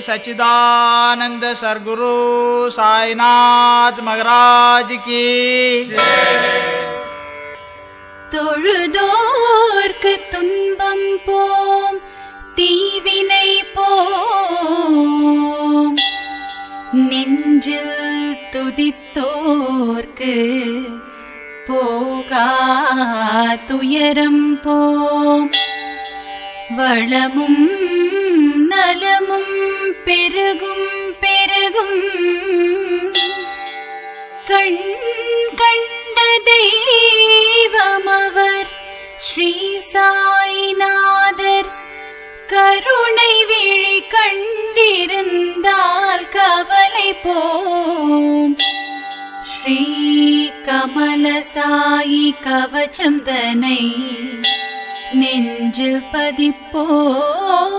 सच्चिदानंद सद्गुरु साईनाथ महाराज की தொழுதோர்க்கு துன்பம் போம் தீவினை போம் நெஞ்சில் துதித்தோர்க்கு போகா துயரம் போம் வளமும் நலமும் பெருகும் பெருகும் கண் கண்ட தெய்வமவர் ஸ்ரீ சாயிநாதர் கருணை விழி கண்டிருந்தால் கவலை போம் ஸ்ரீ கமல சாயி கவசம் தனை நெஞ்சில் பதிப்போம்.